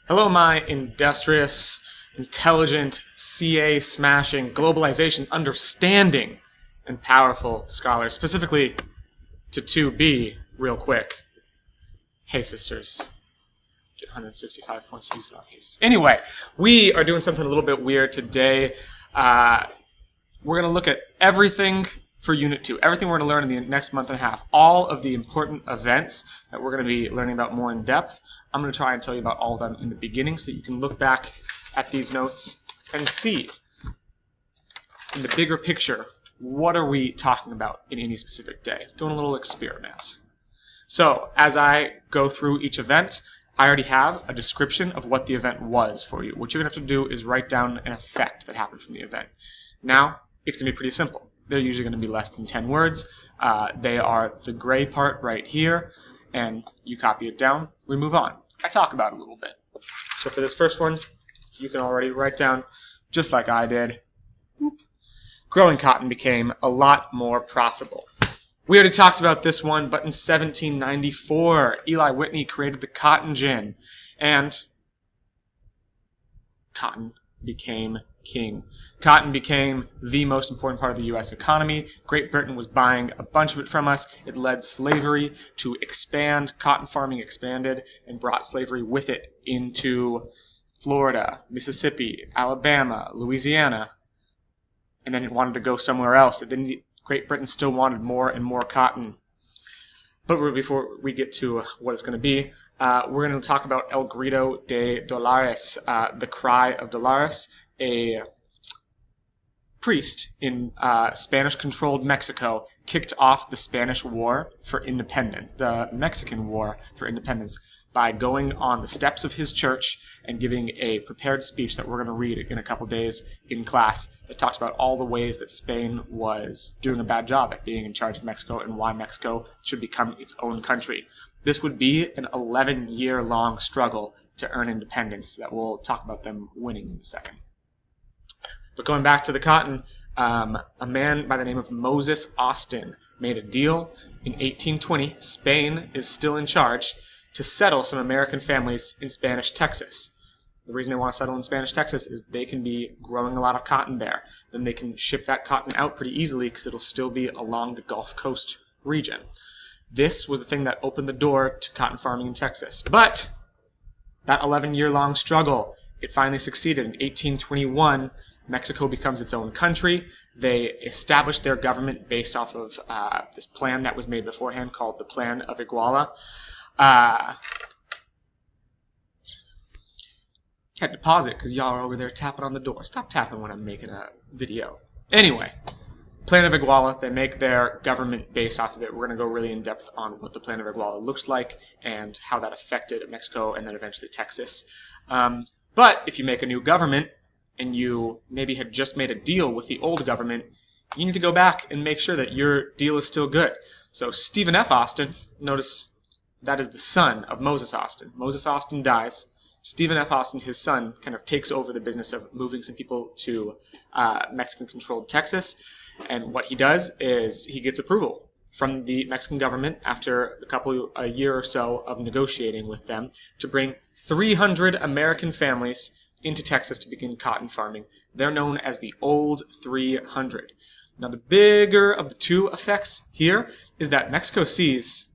Hello, my industrious, intelligent, CA smashing, globalization understanding, and powerful scholars. Specifically to 2B, real quick. Hey, sisters. Get 165 points used on Hey, sisters. Anyway, we are doing something a little bit weird today. We're going to look at everything for Unit 2, everything we're going to learn in the next month and a half, all of the important events that we're going to be learning about more in depth. I'm going to try and tell you about all of them in the beginning so that you can look back at these notes and see in the bigger picture, what are we talking about in any specific day? Doing a little experiment. So as I go through each event, I already have a description of what the event was for you. What you're going to have to do is write down an effect that happened from the event. Now, it's going to be pretty simple. They're usually going to be less than 10 words. They are the gray part right here, and you copy it down. We move on. I talk about it a little bit. So for this first one, you can already write down, just like I did, growing cotton became a lot more profitable. We already talked about this one, but in 1794, Eli Whitney created the cotton gin, and cotton became king. Cotton became the most important part of the U.S. economy. Great Britain was buying a bunch of it from us. It led slavery to expand. Cotton farming expanded and brought slavery with it into Florida, Mississippi, Alabama, Louisiana. And then it wanted to go somewhere else. Great Britain still wanted more and more cotton. But before we get to what it's going to be, we're going to talk about El Grito de Dolores, the Cry of Dolores, a priest in Spanish-controlled Mexico kicked off the Spanish War for Independence, the Mexican War for Independence, by going on the steps of his church and giving a prepared speech that we're going to read in a couple days in class that talks about all the ways that Spain was doing a bad job at being in charge of Mexico and why Mexico should become its own country. This would be an 11-year-long struggle to earn independence that we'll talk about them winning in a second. But going back to the cotton, a man by the name of Moses Austin made a deal in 1820. Spain is still in charge to settle some American families in Spanish Texas. The reason they want to settle in Spanish Texas is they can be growing a lot of cotton there. Then they can ship that cotton out pretty easily because it'll still be along the Gulf Coast region. This was the thing that opened the door to cotton farming in Texas. But that 11-year-long struggle, it finally succeeded. In 1821, Mexico becomes its own country. They established their government based off of this plan that was made beforehand called the Plan of Iguala. Had to pause it because y'all are over there tapping on the door. Stop tapping when I'm making a video. Anyway, Plan of Iguala, they make their government based off of it. We're going to go really in depth on what the Plan of Iguala looks like and how that affected Mexico and then eventually Texas. But if you make a new government and you maybe had just made a deal with the old government, you need to go back and make sure that your deal is still good. So Stephen F. Austin, notice that is the son of Moses Austin. Moses Austin dies. Stephen F. Austin, his son, kind of takes over the business of moving some people to Mexican-controlled Texas. And what he does is he gets approval from the Mexican government after a year or so of negotiating with them to bring 300 American families into Texas to begin cotton farming. They're known as the Old 300. Now, the bigger of the two effects here is that Mexico sees,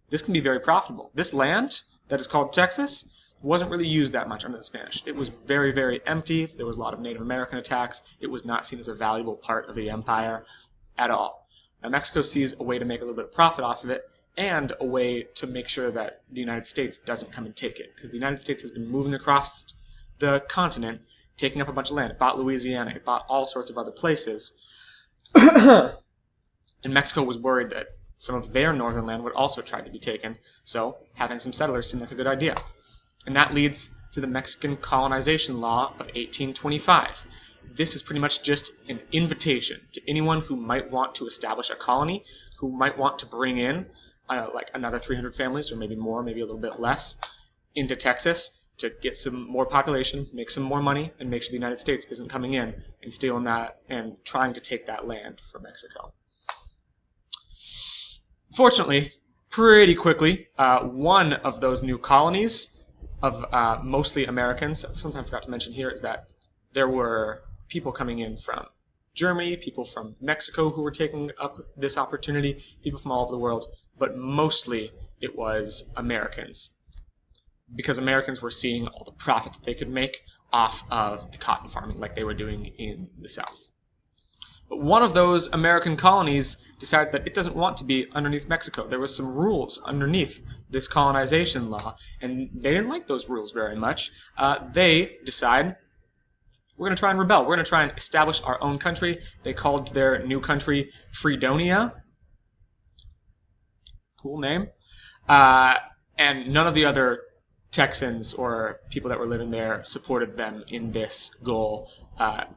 this can be very profitable. This land that is called Texas wasn't really used that much under the Spanish. It was very, very empty. There was a lot of Native American attacks. It was not seen as a valuable part of the empire at all. Now, Mexico sees a way to make a little bit of profit off of it and a way to make sure that the United States doesn't come and take it, because the United States has been moving across the continent, taking up a bunch of land. It bought Louisiana. It bought all sorts of other places. And Mexico was worried that some of their northern land would also try to be taken, so having some settlers seemed like a good idea. And that leads to the Mexican Colonization Law of 1825. This is pretty much just an invitation to anyone who might want to establish a colony, who might want to bring in like another 300 families, or maybe more, maybe a little bit less, into Texas to get some more population, make some more money, and make sure the United States isn't coming in and stealing that and trying to take that land from Mexico. Fortunately, pretty quickly, one of those new colonies of mostly Americans. Something I forgot to mention here is that there were people coming in from Germany, people from Mexico who were taking up this opportunity, people from all over the world, but mostly it was Americans, because Americans were seeing all the profit that they could make off of the cotton farming like they were doing in the South. But one of those American colonies decided that it doesn't want to be underneath Mexico. There was some rules underneath this colonization law, and they didn't like those rules very much. They decide, we're going to try and rebel. We're going to try and establish our own country. They called their new country Fredonia. Cool name. And none of the other Texans or people that were living there supported them in this goal.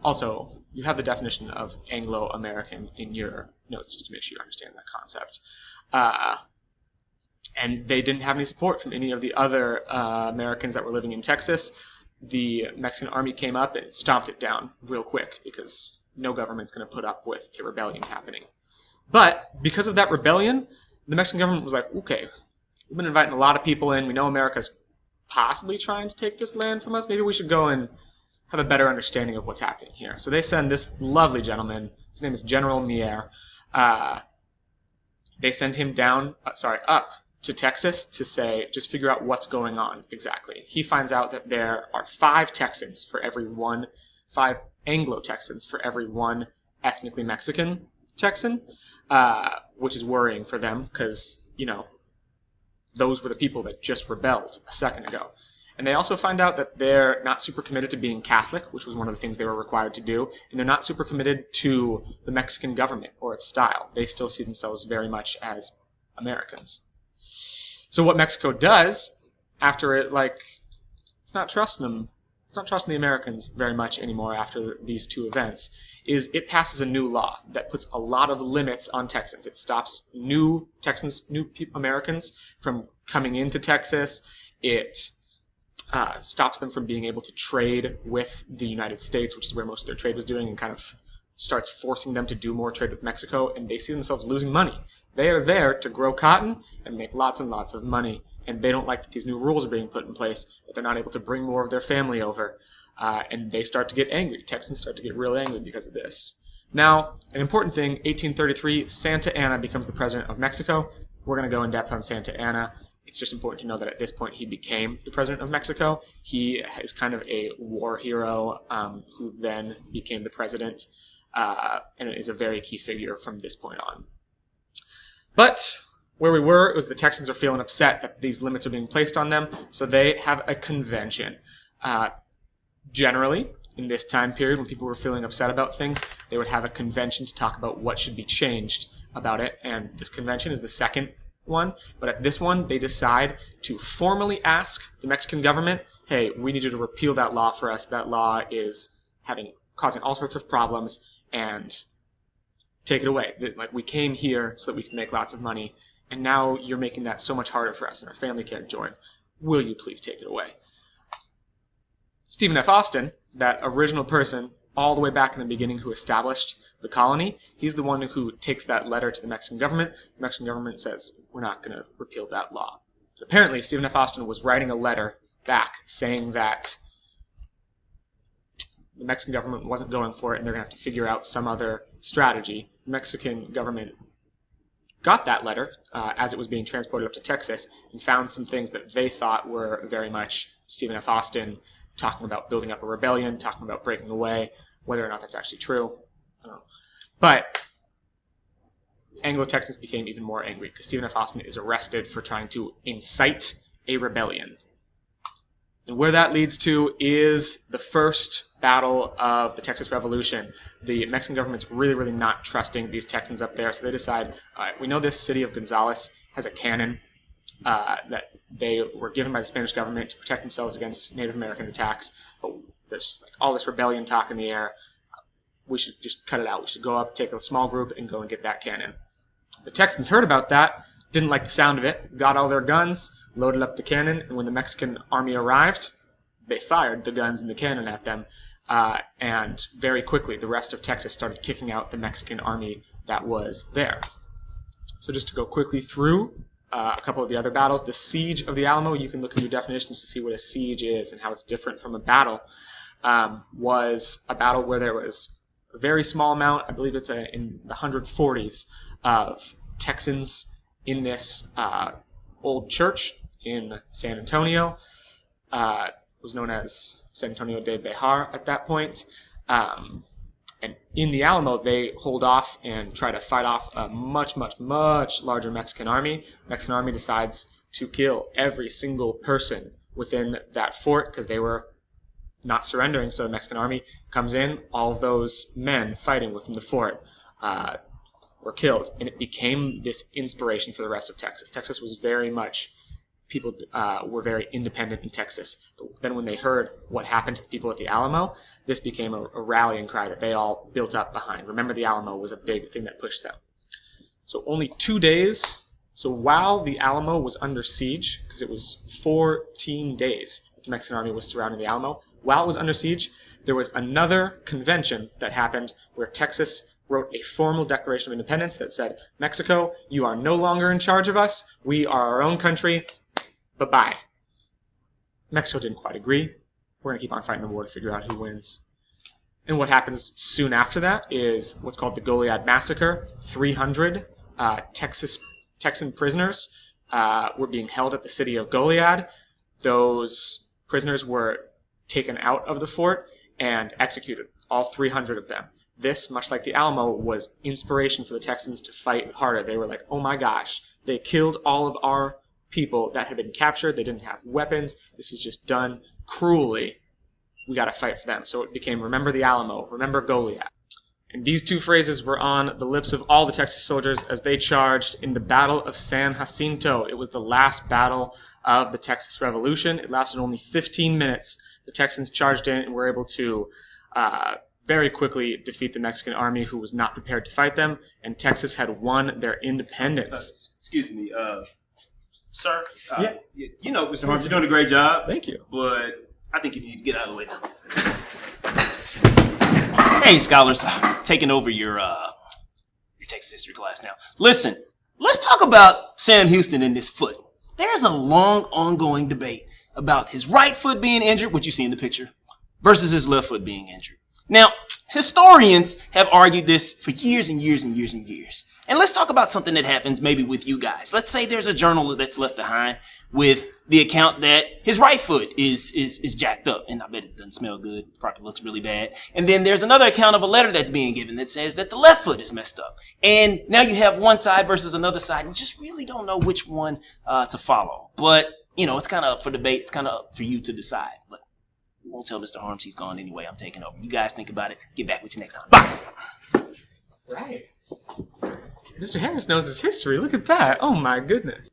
Also, you have the definition of Anglo-American in your notes just to make sure you understand that concept. And they didn't have any support from any of the other Americans that were living in Texas. The Mexican army came up and stomped it down real quick because no government's going to put up with a rebellion happening. But because of that rebellion, the Mexican government was like, okay, we've been inviting a lot of people in. We know America's possibly trying to take this land from us. Maybe we should go and have a better understanding of what's happening here. So they send this lovely gentleman, his name is General Mier. They send him up to Texas to say, just figure out what's going on exactly. He finds out that there are 5 Texans for every 5 Anglo-Texans for every 1 ethnically Mexican Texan, which is worrying for them because, those were the people that just rebelled a second ago. And they also find out that they're not super committed to being Catholic, which was one of the things they were required to do, and they're not super committed to the Mexican government or its style. They still see themselves very much as Americans. So what Mexico does, after it's not trusting the Americans very much anymore after these 2 events, is it passes a new law that puts a lot of limits on Texans. It stops new Americans from coming into Texas. It stops them from being able to trade with the United States, which is where most of their trade was doing, and kind of starts forcing them to do more trade with Mexico, and they see themselves losing money. They are there to grow cotton and make lots and lots of money, and they don't like that these new rules are being put in place, that they're not able to bring more of their family over, and they start to get angry. Texans start to get real angry because of this. Now, an important thing, 1833, Santa Anna becomes the president of Mexico. We're going to go in depth on Santa Anna. It's just important to know that at this point he became the president of Mexico. He is kind of a war hero who then became the president, and is a very key figure from this point on. But where we were, it was the Texans are feeling upset that these limits are being placed on them, so they have a convention. Generally, in this time period when people were feeling upset about things, they would have a convention to talk about what should be changed about it, and this convention is the second one, but at this one they decide to formally ask the Mexican government, hey, we need you to repeal that law for us. That law is causing all sorts of problems, and take it away. We came here so that we could make lots of money, and now you're making that so much harder for us, and our family can't join. Will you please take it away? Stephen F. Austin, that original person all the way back in the beginning who established the colony, he's the one who takes that letter to the Mexican government. The Mexican government says, we're not going to repeal that law. But apparently, Stephen F. Austin was writing a letter back saying that the Mexican government wasn't going for it and they're going to have to figure out some other strategy. The Mexican government got that letter as it was being transported up to Texas and found some things that they thought were very much Stephen F. Austin talking about building up a rebellion, talking about breaking away. Whether or not that's actually true, I don't know. But Anglo-Texans became even more angry because Stephen F. Austin is arrested for trying to incite a rebellion. And where that leads to is the first battle of the Texas Revolution. The Mexican government's really, really not trusting these Texans up there, so they decide, all right, we know this city of Gonzales has a cannon that they were given by the Spanish government to protect themselves against Native American attacks, but there's all this rebellion talk in the air. We should just cut it out. We should go up, take a small group, and go and get that cannon. The Texans heard about that, didn't like the sound of it, got all their guns, loaded up the cannon, and when the Mexican army arrived, they fired the guns and the cannon at them, and very quickly the rest of Texas started kicking out the Mexican army that was there. So just to go quickly through a couple of the other battles. The Siege of the Alamo, you can look at your definitions to see what a siege is and how it's different from a battle, was a battle where there was a very small amount, I believe it's in the 140s, of Texans in this old church in San Antonio. It was known as San Antonio de Bejar at that point. And in the Alamo, they hold off and try to fight off a much, much, much larger Mexican army. The Mexican army decides to kill every single person within that fort because they were not surrendering. So the Mexican army comes in. All of those men fighting within the fort were killed. And it became this inspiration for the rest of Texas. Texas was very much... People were very independent in Texas. But then when they heard what happened to the people at the Alamo, this became a rallying cry that they all built up behind. Remember, the Alamo was a big thing that pushed them. So only 2 days. So while the Alamo was under siege, because it was 14 days that the Mexican army was surrounding the Alamo, while it was under siege, there was another convention that happened where Texas wrote a formal declaration of independence that said, Mexico, you are no longer in charge of us. We are our own country. Bye-bye. Mexico didn't quite agree. We're going to keep on fighting the war to figure out who wins. And what happens soon after that is what's called the Goliad Massacre. 300 Texan prisoners were being held at the city of Goliad. Those prisoners were taken out of the fort and executed, all 300 of them. This, much like the Alamo, was inspiration for the Texans to fight harder. They were like, oh my gosh, they killed all of our people that had been captured. They didn't have weapons. This is just done cruelly. We got to fight for them. So it became, remember the Alamo, remember Goliad. And these two phrases were on the lips of all the Texas soldiers as they charged in the Battle of San Jacinto. It was the last battle of the Texas Revolution. It lasted only 15 minutes. The Texans charged in and were able to very quickly defeat the Mexican army, who was not prepared to fight them, and Texas had won their independence. Excuse me, sir. Yeah. You know, Mr. Holmes, you're doing a great job. Thank you. But I think you need to get out of the way now. Hey, scholars, taking over your Texas history class now. Listen, let's talk about Sam Houston and this foot. There's a long, ongoing debate about his right foot being injured, what you see in the picture, versus his left foot being injured. Now, historians have argued this for years and years and years and years. And let's talk about something that happens maybe with you guys. Let's say there's a journal that's left behind with the account that his right foot is jacked up. And I bet it doesn't smell good. It probably looks really bad. And then there's another account of a letter that's being given that says that the left foot is messed up. And now you have one side versus another side. And you just really don't know which one to follow. But, you know, it's kind of up for debate. It's kind of up for you to decide. But we won't tell Mr. Harms he's gone anyway. I'm taking over. You guys think about it. Get back with you next time. Bye. Right. Mr. Harris knows his history. Look at that. Oh my goodness.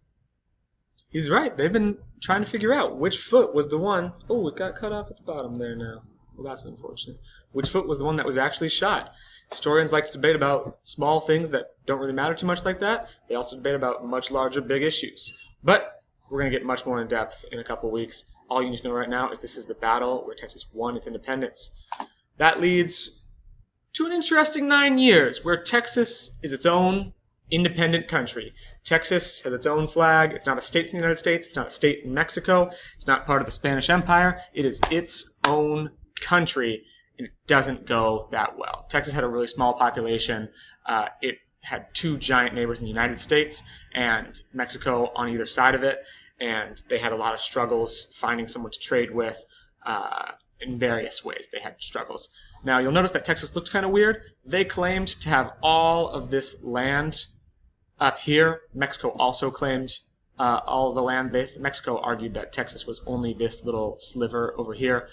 He's right. They've been trying to figure out which foot was the one. Oh, it got cut off at the bottom there now. Well, that's unfortunate. Which foot was the one that was actually shot? Historians like to debate about small things that don't really matter too much like that. They also debate about much larger, big issues. But we're going to get much more in depth in a couple weeks. All you need to know right now is this is the battle where Texas won its independence. That leads to an interesting 9 years where Texas is its own independent country. Texas has its own flag. It's not a state in the United States. It's not a state in Mexico. It's not part of the Spanish Empire. It is its own country, and it doesn't go that well. Texas had a really small population. It had two giant neighbors in the United States and Mexico on either side of it, and they had a lot of struggles finding someone to trade with in various ways. They had struggles. Now, you'll notice that Texas looked kind of weird. They claimed to have all of this land up here. Mexico also claimed all of the land. Mexico argued that Texas was only this little sliver over here.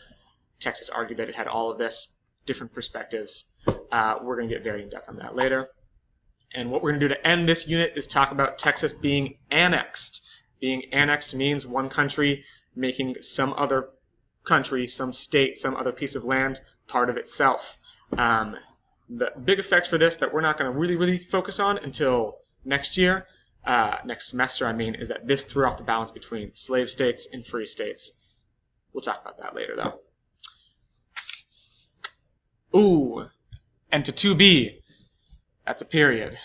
Texas argued that it had all of this. Different perspectives. We're going to get very in-depth on that later. And what we're going to do to end this unit is talk about Texas being annexed. Being annexed means one country making some other country, some state, some other piece of land part of itself. The big effect for this that we're not going to really focus on until next year, next semester I mean, is that this threw off the balance between slave states and free states. We'll talk about that later though. Ooh, and to 2B, that's a period.